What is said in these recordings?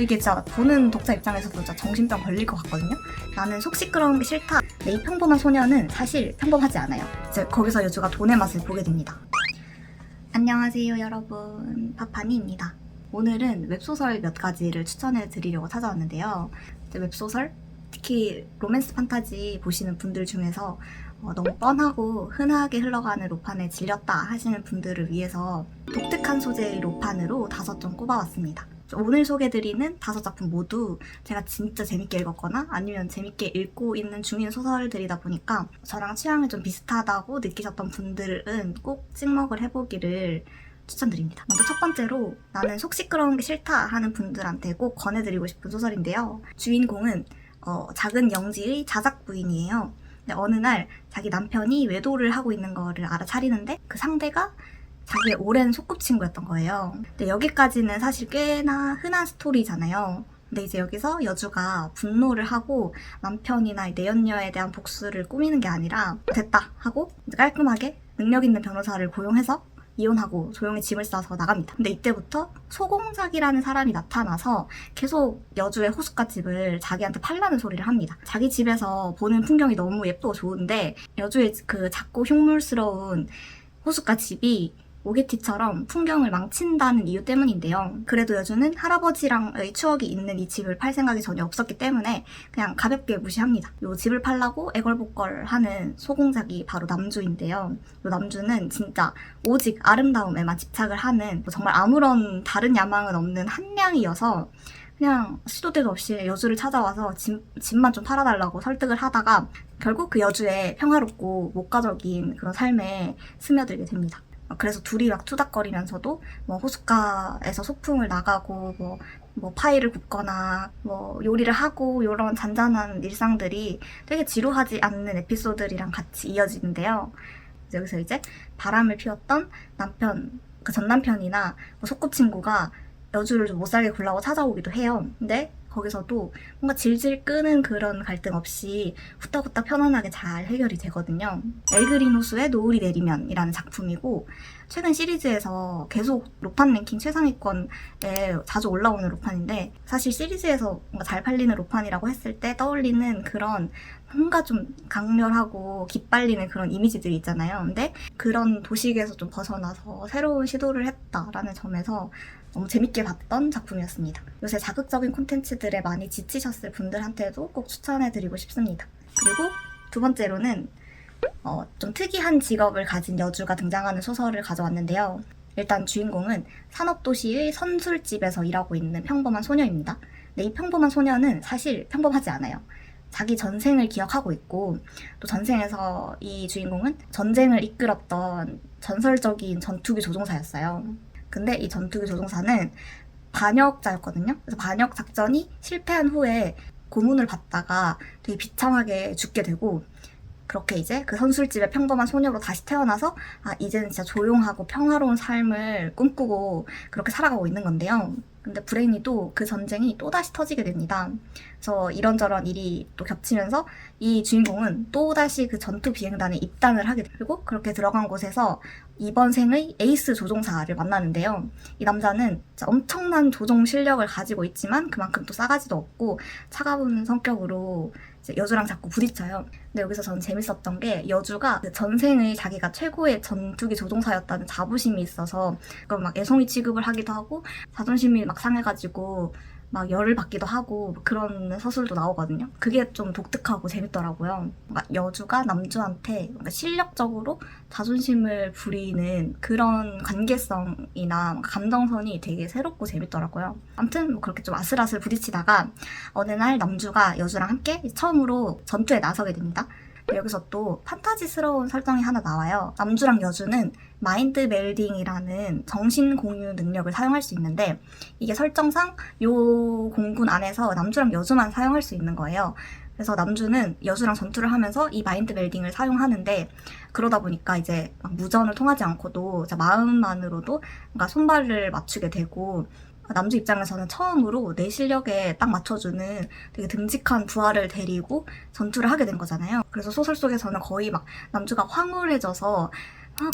이게 진짜 보는 독자 입장에서도 진짜 정신병 걸릴 것 같거든요. 나는 속 시끄러운 게 싫다. 내 이 평범한 소녀는 사실 평범하지 않아요. 이제 거기서 여주가 돈의 맛을 보게 됩니다. 안녕하세요 여러분, 파파니입니다. 오늘은 웹소설 몇 가지를 추천해 드리려고 찾아왔는데요. 웹소설, 특히 로맨스 판타지 보시는 분들 중에서 너무 뻔하고 흔하게 흘러가는 로판에 질렸다 하시는 분들을 위해서 독특한 소재의 로판으로 5점 꼽아왔습니다. 오늘 소개해드리는 5작품 모두 제가 진짜 재밌게 읽었거나 아니면 재밌게 읽고 있는 중인 소설들이다 보니까 저랑 취향이 좀 비슷하다고 느끼셨던 분들은 꼭 찍먹을 해보기를 추천드립니다. 먼저 첫 번째로 나는 속 시끄러운 게 싫다 하는 분들한테 꼭 권해드리고 싶은 소설인데요. 주인공은 작은 영지의 자작 부인이에요. 근데 어느 날 자기 남편이 외도를 하고 있는 거를 알아차리는데 그 상대가 자기의 오랜 소꿉친구였던 거예요. 근데 여기까지는 사실 꽤나 흔한 스토리잖아요. 근데 이제 여기서 여주가 분노를 하고 남편이나 내연녀에 대한 복수를 꾸미는 게 아니라 됐다 하고 깔끔하게 능력 있는 변호사를 고용해서 이혼하고 조용히 짐을 싸서 나갑니다. 근데 이때부터 소공작이라는 사람이 나타나서 계속 여주의 호숫가 집을 자기한테 팔라는 소리를 합니다. 자기 집에서 보는 풍경이 너무 예쁘고 좋은데 여주의 그 작고 흉물스러운 호숫가 집이 오게티처럼 풍경을 망친다는 이유 때문인데요. 그래도 여주는 할아버지랑의 추억이 있는 이 집을 팔 생각이 전혀 없었기 때문에 그냥 가볍게 무시합니다. 이 집을 팔라고 애걸복걸하는 소공작이 바로 남주인데요. 이 남주는 진짜 오직 아름다움에만 집착을 하는 정말 아무런 다른 야망은 없는 한량이어서 그냥 시도 때도 없이 여주를 찾아와서 집만 좀 팔아달라고 설득을 하다가 결국 그 여주의 평화롭고 목가적인 그런 삶에 스며들게 됩니다. 그래서 둘이 막 투닥거리면서도 뭐 호숫가에서 소풍을 나가고 뭐 파이를 굽거나 뭐 요리를 하고 이런 잔잔한 일상들이 되게 지루하지 않는 에피소드들이랑 같이 이어지는데요. 여기서 이제 바람을 피웠던 남편, 그 전 남편이나 뭐 소꿉친구가 여주를 좀 못살게 굴라고 찾아오기도 해요. 근데 거기서도 뭔가 질질 끄는 그런 갈등 없이 후딱후딱 편안하게 잘 해결이 되거든요. 엘그린 호수의 노을이 내리면 이라는 작품이고 최근 시리즈에서 계속 로판 랭킹 최상위권에 자주 올라오는 로판인데 사실 시리즈에서 뭔가 잘 팔리는 로판이라고 했을 때 떠올리는 그런 뭔가 좀 강렬하고 기빨리는 그런 이미지들이 있잖아요. 근데 그런 도식에서 좀 벗어나서 새로운 시도를 했다라는 점에서 너무 재밌게 봤던 작품이었습니다. 요새 자극적인 콘텐츠들에 많이 지치셨을 분들한테도 꼭 추천해드리고 싶습니다. 그리고 두 번째로는 좀 특이한 직업을 가진 여주가 등장하는 소설을 가져왔는데요. 일단 주인공은 산업도시의 선술집에서 일하고 있는 평범한 소녀입니다. 근데 이 평범한 소녀는 사실 평범하지 않아요. 자기 전생을 기억하고 있고 또 전생에서 이 주인공은 전쟁을 이끌었던 전설적인 전투기 조종사였어요. 근데 이 전투기 조종사는 반역자였거든요. 그래서 반역 작전이 실패한 후에 고문을 받다가 되게 비참하게 죽게 되고 그렇게 이제 그 선술집의 평범한 소녀로 다시 태어나서 이제는 진짜 조용하고 평화로운 삶을 꿈꾸고 그렇게 살아가고 있는 건데요. 근데 불행히도 그 전쟁이 또다시 터지게 됩니다. 그래서 이런저런 일이 또 겹치면서 이 주인공은 또다시 그 전투 비행단에 입단을 하게 되고 그렇게 들어간 곳에서 이번 생의 에이스 조종사를 만나는데요. 이 남자는 엄청난 조종 실력을 가지고 있지만 그만큼 또 싸가지도 없고 차가운 성격으로 이제 여주랑 자꾸 부딪혀요. 근데 여기서 저는 재밌었던 게 여주가 그 전생의 자기가 최고의 전투기 조종사였다는 자부심이 있어서 그걸 막 애송이 취급을 하기도 하고 자존심이 막 상해가지고 막 열을 받기도 하고 그런 서술도 나오거든요. 그게 좀 독특하고 재밌더라고요. 뭔가 여주가 남주한테 뭔가 실력적으로 자존심을 부리는 그런 관계성이나 감정선이 되게 새롭고 재밌더라고요. 아무튼 뭐 그렇게 좀 아슬아슬 부딪히다가 어느 날 남주가 여주랑 함께 처음으로 전투에 나서게 됩니다. 여기서 또 판타지스러운 설정이 하나 나와요. 남주랑 여주는 마인드 멜딩이라는 정신 공유 능력을 사용할 수 있는데 이게 설정상 요 공군 안에서 남주랑 여주만 사용할 수 있는 거예요. 그래서 남주는 여주랑 전투를 하면서 이 마인드 멜딩을 사용하는데 그러다 보니까 이제 막 무전을 통하지 않고도 마음만으로도 뭔가 손발을 맞추게 되고 남주 입장에서는 처음으로 내 실력에 딱 맞춰주는 되게 듬직한 부하를 데리고 전투를 하게 된 거잖아요. 그래서 소설 속에서는 거의 막 남주가 황홀해져서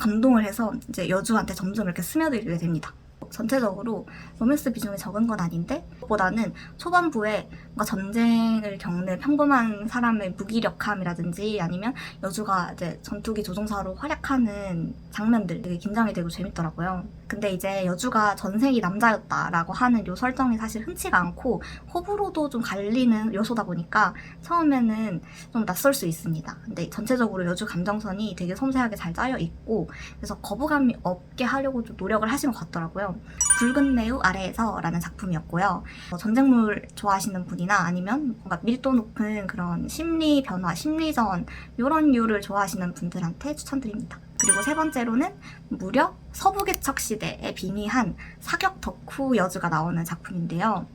감동을 해서 이제 여주한테 점점 이렇게 스며들게 됩니다. 전체적으로 로맨스 비중이 적은 건 아닌데 보다는 초반부에 뭔가 전쟁을 겪는 평범한 사람의 무기력함이라든지 아니면 여주가 이제 전투기 조종사로 활약하는 장면들 되게 긴장이 되고 재밌더라고요. 근데 이제 여주가 전생이 남자였다라고 하는 요 설정이 사실 흔치가 않고 호불호도 좀 갈리는 요소다 보니까 처음에는 좀 낯설 수 있습니다. 근데 전체적으로 여주 감정선이 되게 섬세하게 잘 짜여 있고 그래서 거부감이 없게 하려고 좀 노력을 하신 것 같더라고요. 붉은 매우 아래에서 라는 작품이었고요. 전쟁물 좋아하시는 분이나 아니면 뭔가 밀도 높은 그런 심리 변화, 심리전 이런 류를 좋아하시는 분들한테 추천드립니다. 그리고 세 번째로는 무려 서부개척 시대에 빙의한 사격 덕후 여주가 나오는 작품인데요.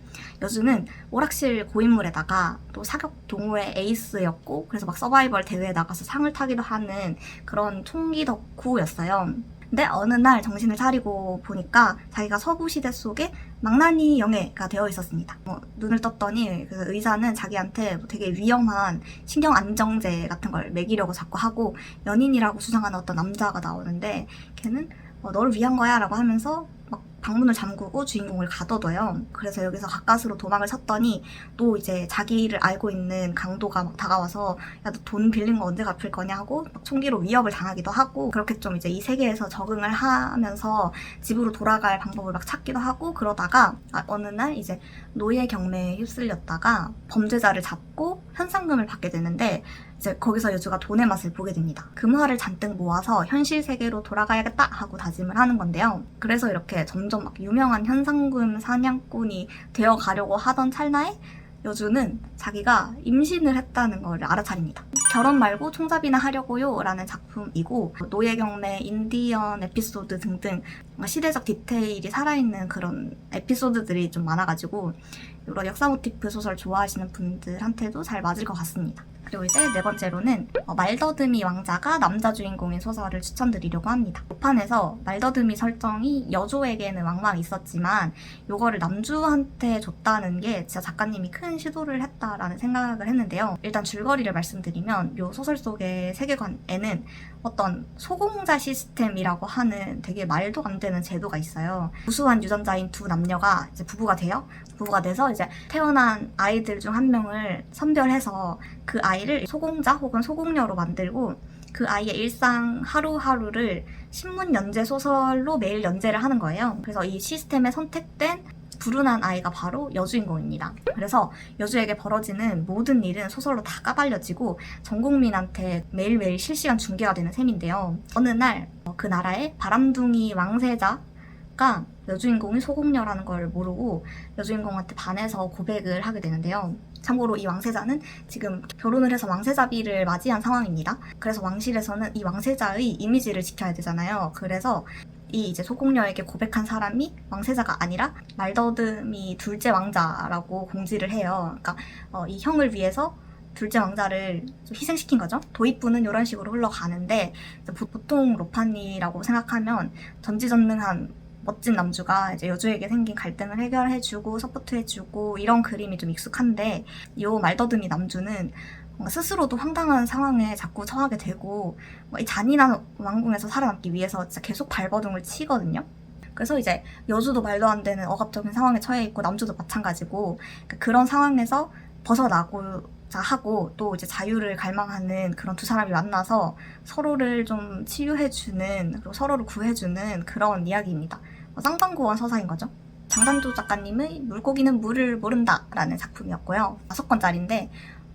여주는 오락실 고인물에다가 또 사격 동호회 에이스였고 그래서 막 서바이벌 대회에 나가서 상을 타기도 하는 그런 총기 덕후였어요. 근데 어느 날 정신을 차리고 보니까 자기가 서부시대 속에 망나니 영예가 되어 있었습니다. 눈을 떴더니 그 의사는 자기한테 되게 위험한 신경 안정제 같은 걸 먹이려고 자꾸 하고 연인이라고 주장하는 어떤 남자가 나오는데 걔는 너를 위한 거야 라고 하면서 막 방문을 잠그고 주인공을 가둬둬요. 그래서 여기서 가까스로 도망을 쳤더니 또 이제 자기를 알고 있는 강도가 막 다가와서 야, 너 돈 빌린 거 언제 갚을 거냐 하고 막 총기로 위협을 당하기도 하고 그렇게 좀 이제 이 세계에서 적응을 하면서 집으로 돌아갈 방법을 막 찾기도 하고 그러다가 어느 날 이제 노예 경매에 휩쓸렸다가 범죄자를 잡고 현상금을 받게 되는데 이제 거기서 여주가 돈의 맛을 보게 됩니다. 금화를 잔뜩 모아서 현실 세계로 돌아가야겠다 하고 다짐을 하는 건데요. 그래서 이렇게 점점 막 유명한 현상금 사냥꾼이 되어 가려고 하던 찰나에 여주는 자기가 임신을 했다는 걸 알아차립니다. 결혼 말고 총잡이나 하려고요 라는 작품이고 노예 경매, 인디언 에피소드 등등 시대적 디테일이 살아있는 그런 에피소드들이 좀 많아가지고 이런 역사 모티프 소설 좋아하시는 분들한테도 잘 맞을 것 같습니다. 그리고 이제 네 번째로는 말더듬이 왕자가 남자 주인공인 소설을 추천드리려고 합니다. 판에서 말더듬이 설정이 여조에게는 왕왕 있었지만 요거를 남주한테 줬다는 게 진짜 작가님이 큰 시도를 했다라는 생각을 했는데요. 일단 줄거리를 말씀드리면 요 소설 속의 세계관에는 어떤 소공자 시스템이라고 하는 되게 말도 안 되는 제도가 있어요. 우수한 유전자인 두 남녀가 이제 부부가 돼서 이제 태어난 아이들 중 한 명을 선별해서 그 아이를 소공자 혹은 소공녀로 만들고 그 아이의 일상 하루하루를 신문 연재 소설로 매일 연재를 하는 거예요. 그래서 이 시스템에 선택된 불운한 아이가 바로 여주인공입니다. 그래서 여주에게 벌어지는 모든 일은 소설로 다 까발려지고 전 국민한테 매일매일 실시간 중계가 되는 셈인데요. 어느 날 그 나라의 바람둥이 왕세자가 여주인공이 소공녀라는 걸 모르고 여주인공한테 반해서 고백을 하게 되는데요. 참고로 이 왕세자는 지금 결혼을 해서 왕세자비를 맞이한 상황입니다. 그래서 왕실에서는 이 왕세자의 이미지를 지켜야 되잖아요. 그래서 이 이제 소공녀에게 고백한 사람이 왕세자가 아니라 말더듬이 둘째 왕자라고 공지를 해요. 그러니까 이 형을 위해서 둘째 왕자를 좀 희생시킨 거죠. 도입부는 이런 식으로 흘러가는데 보통 로판이라고 생각하면 전지전능한 멋진 남주가 이제 여주에게 생긴 갈등을 해결해주고 서포트해주고 이런 그림이 좀 익숙한데 이 말더듬이 남주는 스스로도 황당한 상황에 자꾸 처하게 되고 이 잔인한 왕궁에서 살아남기 위해서 진짜 계속 발버둥을 치거든요. 그래서 이제 여주도 말도 안 되는 억압적인 상황에 처해 있고 남주도 마찬가지고 그런 상황에서 벗어나고자 하고 또 이제 자유를 갈망하는 그런 두 사람이 만나서 서로를 좀 치유해주는 그리고 서로를 구해주는 그런 이야기입니다. 쌍방고원 서사인 거죠. 장단조 작가님의 물고기는 물을 모른다 라는 작품이었고요. 5권짜리인데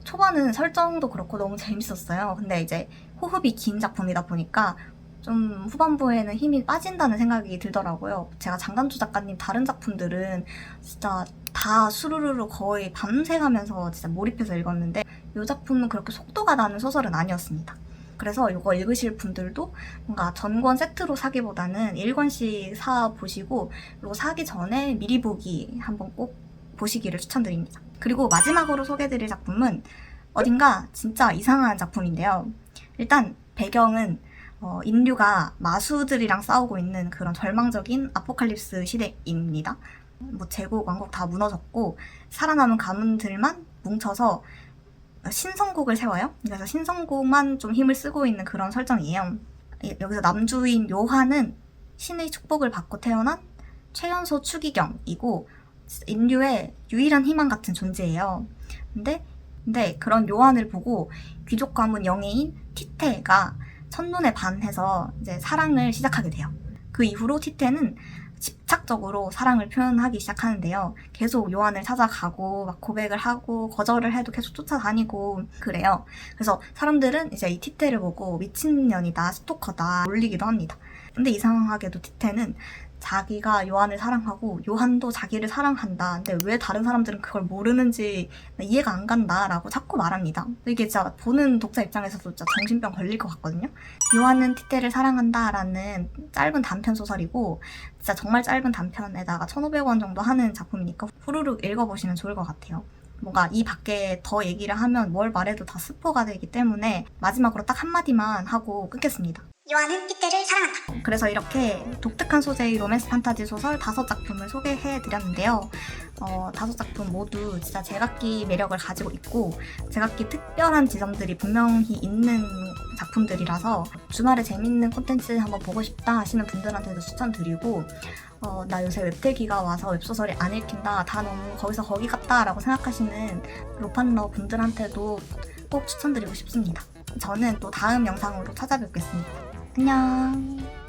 초반은 설정도 그렇고 너무 재밌었어요. 근데 이제 호흡이 긴 작품이다 보니까 좀 후반부에는 힘이 빠진다는 생각이 들더라고요. 제가 장단조 작가님 다른 작품들은 진짜 다 수루루루 거의 밤새 가면서 진짜 몰입해서 읽었는데 이 작품은 그렇게 속도가 나는 소설은 아니었습니다. 그래서 이거 읽으실 분들도 뭔가 전권 세트로 사기보다는 1권씩 사보시고 그리고 사기 전에 미리 보기 한번 꼭 보시기를 추천드립니다. 그리고 마지막으로 소개해드릴 작품은 어딘가 진짜 이상한 작품인데요. 일단 배경은 인류가 마수들이랑 싸우고 있는 그런 절망적인 아포칼립스 시대입니다. 제국, 왕국 다 무너졌고 살아남은 가문들만 뭉쳐서 신성국을 세워요. 그래서 신성국만 좀 힘을 쓰고 있는 그런 설정이에요. 여기서 남주인 요한은 신의 축복을 받고 태어난 최연소 추기경이고 인류의 유일한 희망 같은 존재예요. 근데 그런 요한을 보고 귀족 가문 영예인 티테가 첫눈에 반해서 이제 사랑을 시작하게 돼요. 그 이후로 티테는 집착적으로 사랑을 표현하기 시작하는데요. 계속 요한을 찾아가고 막 고백을 하고 거절을 해도 계속 쫓아다니고 그래요. 그래서 사람들은 이제 이 티테를 보고 미친년이다, 스토커다 놀리기도 합니다. 근데 이상하게도 티테는 자기가 요한을 사랑하고 요한도 자기를 사랑한다. 근데 왜 다른 사람들은 그걸 모르는지 이해가 안 간다라고 자꾸 말합니다. 이게 진짜 보는 독자 입장에서도 진짜 정신병 걸릴 것 같거든요. 요한은 티테를 사랑한다라는 짧은 단편 소설이고 진짜 정말 짧은 단편에다가 1,500원 정도 하는 작품이니까 후루룩 읽어보시면 좋을 것 같아요. 뭔가 이 밖에 더 얘기를 하면 뭘 말해도 다 스포가 되기 때문에 마지막으로 딱 한마디만 하고 끊겠습니다. 요한은 티테를 사랑한다. 그래서 이렇게 독특한 소재의 로맨스 판타지 소설 5작품을 소개해드렸는데요. 5작품 모두 진짜 제각기 매력을 가지고 있고 제각기 특별한 지점들이 분명히 있는 작품들이라서 주말에 재밌는 콘텐츠 한번 보고 싶다 하시는 분들한테도 추천드리고 나 요새 웹태기가 와서 웹소설이 안 읽힌다, 다 너무 거기서 거기 같다 라고 생각하시는 로판러 분들한테도 꼭 추천드리고 싶습니다. 저는 또 다음 영상으로 찾아뵙겠습니다. 안녕.